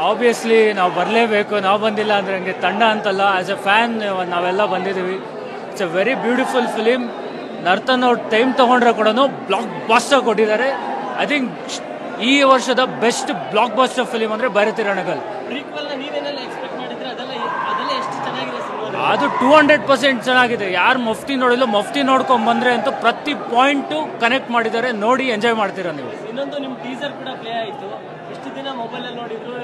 Obviously ನಾವು ಬರಲೇಬೇಕು, ನಾವು ಬಂದಿಲ್ಲ ಅಂದರೆ ಹಂಗೆ ತಂಡ ಅಂತಲ್ಲ, ಆ್ಯಸ್ ಎ ಫ್ಯಾನ್ ನಾವೆಲ್ಲ ಬಂದಿದ್ದೀವಿ. It's A very beautiful film. Narthan ಅವ್ರು ಟೈಮ್ ತೊಗೊಂಡ್ರೆ ಕೂಡ ಬ್ಲಾಕ್ ಬಾಸ್ಟರ್ ಕೊಟ್ಟಿದ್ದಾರೆ. ಐ ಥಿಂಕ್ ಈ ವರ್ಷದ ಬೆಸ್ಟ್ ಬ್ಲಾಕ್ ಬಾಸ್ಟರ್ ಫಿಲಿಮ್ ಅಂದರೆ ಭೈರತಿ ರಣಗಲ್. ಅದು 200% ಚೆನ್ನಾಗಿದೆ. ಯಾರು ಮಫ್ತಿ ನೋಡಿಲ್ಲ, ಮಫ್ತಿ ನೋಡ್ಕೊಂಡ್ ಬಂದ್ರೆ ಅಂತೂ ಪ್ರತಿ ಪಾಯಿಂಟು ಕನೆಕ್ಟ್ ಮಾಡಿದ್ದಾರೆ. ನೋಡಿ ಎಂಜಾಯ್ ಮಾಡ್ತೀರಾ ನೀವು. ಇನ್ನೊಂದು ನಿಮ್ಮ ಟೀಸರ್ ಕೂಡ ಪ್ಲೇ ಆಯಿತು. ಎಷ್ಟು ದಿನ ಮೊಬೈಲಲ್ಲಿ ನೋಡಿದ್ರು,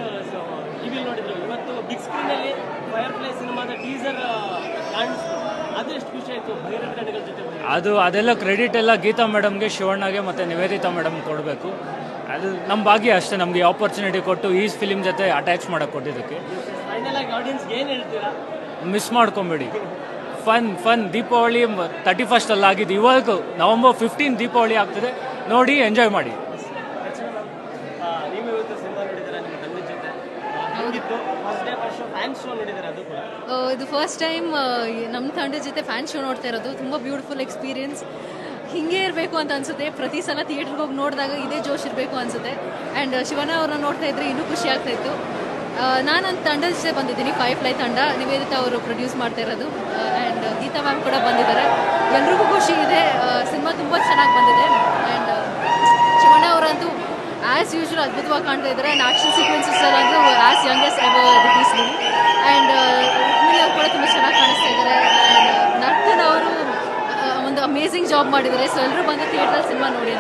ಟಿವಿಲಿ ನೋಡಿದ್ರು, ಇವತ್ತು ಬಿಗ್ ಸ್ಕ್ರೀನಲ್ಲಿ ಫೈರ್ ಪ್ಲೇ ಸಿನಿಮಾದ ಟೀಸರ್ ಕಾಣಿಸ್ತು. ಅದು ಎಷ್ಟು ಖುಷಿ ಆಯಿತು ಭೈರತಿ ರಣಗಲ್ ಜೊತೆ. ಅದೆಲ್ಲ ಕ್ರೆಡಿಟ್ ಎಲ್ಲ ಗೀತಾ ಮೇಡಮ್ಗೆ, ಶಿವಣ್ಣಗೆ ಮತ್ತು ನಿವೇದಿತಾ ಮೇಡಮ್ ಕೊಡಬೇಕು. ಅದು ನಮ್ಮ ಭಾಗ್ಯ ಅಷ್ಟೇ, ನಮಗೆ ಆಪರ್ಚುನಿಟಿ ಕೊಟ್ಟು ಈ ಫಿಲಿಮ್ ಜೊತೆ ಅಟ್ಯಾಚ್ ಮಾಡೋಕ್ಕೆ ಕೊಟ್ಟಿದ್ದಕ್ಕೆ. ಫೈನಲ್ ಆಗಿ ಆಡಿಯನ್ಸ್ಗೆ ಏನು ಹೇಳ್ತೀರಾ? ಮಿಸ್ ಮಾಡ್ಕೊಂಬೇಡಿ. ಫನ್ ದೀಪಾವಳಿ 31st ಆಗಿದ್ದು, ಇವಾಗ November 15 ದೀಪಾವಳಿ ಆಗ್ತದೆ. ನೋಡಿ ಎಂಜಾಯ್ ಮಾಡಿ. ಇದು ಫಸ್ಟ್ ಟೈಮ್ ನಮ್ಮ ತಂಡದ ಜೊತೆ ಫ್ಯಾನ್ ಶೋ ನೋಡ್ತಾ ಇರೋದು. ತುಂಬ ಬ್ಯೂಟಿಫುಲ್ ಎಕ್ಸ್ಪೀರಿಯನ್ಸ್. ಹಿಂಗೆ ಇರಬೇಕು ಅಂತ ಅನ್ಸುತ್ತೆ. ಪ್ರತಿ ಸಲ ಥಿಯೇಟ್ರಿಗೆ ಹೋಗಿ ನೋಡಿದಾಗ ಇದೇ ಜೋಶ್ ಇರಬೇಕು ಅನ್ಸುತ್ತೆ. ಆ್ಯಂಡ್ ಶಿವಣ್ಣ ಅವ್ರನ್ನ ನೋಡ್ತಾ ಇದ್ರೆ ಇನ್ನೂ ಖುಷಿ ಆಗ್ತಾ ಇತ್ತು. ನಾನು ನನ್ನ ತಂಡದ ಜೊತೆ ಬಂದಿದ್ದೀನಿ, ಫೈರ್ಫ್ಲೈ ತಂಡ. ನಿವೇದಿತಾ ಅವರು ಪ್ರೊಡ್ಯೂಸ್ ಮಾಡ್ತಾ ಇರೋದು. ಆ್ಯಂಡ್ ಗೀತಾ ಮ್ಯಾಮ್ ಕೂಡ ಬಂದಿದ್ದಾರೆ. ಎಲ್ರಿಗೂ ಖುಷಿ ಇದೆ. ಸಿನಿಮಾ ತುಂಬ ಚೆನ್ನಾಗಿ ಬಂದಿದೆ. ಆ್ಯಂಡ್ ಶಿವಣ್ಣ ಅವರಂತೂ ಆ್ಯಸ್ ಯೂಶುವಲ್ ಅದ್ಭುತವಾಗಿ ಕಾಣ್ತಾ ಇದ್ದಾರೆ. ಆ್ಯಂಡ್ ಆ್ಯಕ್ಷನ್ ಸೀಕ್ವೆನ್ಸಸ್ ಅಂತೂ ಆ್ಯಸ್ ಯಂಗೆಸ್ಟ್ ಎವರ್ ರಿಲೀಸ್ಲಿ. ಆ್ಯಂಡ್ ರುಕ್ಮಿಣಿ ಅವರು ಕೂಡ ತುಂಬ ಚೆನ್ನಾಗಿ ಕಾಣಿಸ್ತಾ ಇದ್ದಾರೆ. ಆ್ಯಂಡ್ ನರ್ತನ್ ಅವರು ಒಂದು ಅಮೇಝಿಂಗ್ ಜಾಬ್ ಮಾಡಿದ್ದಾರೆ. ಸೊ ಎಲ್ಲರೂ ಬಂದು ಥಿಯೇಟ್ರಲ್ಲಿ ಸಿನಿಮಾ ನೋಡಿ.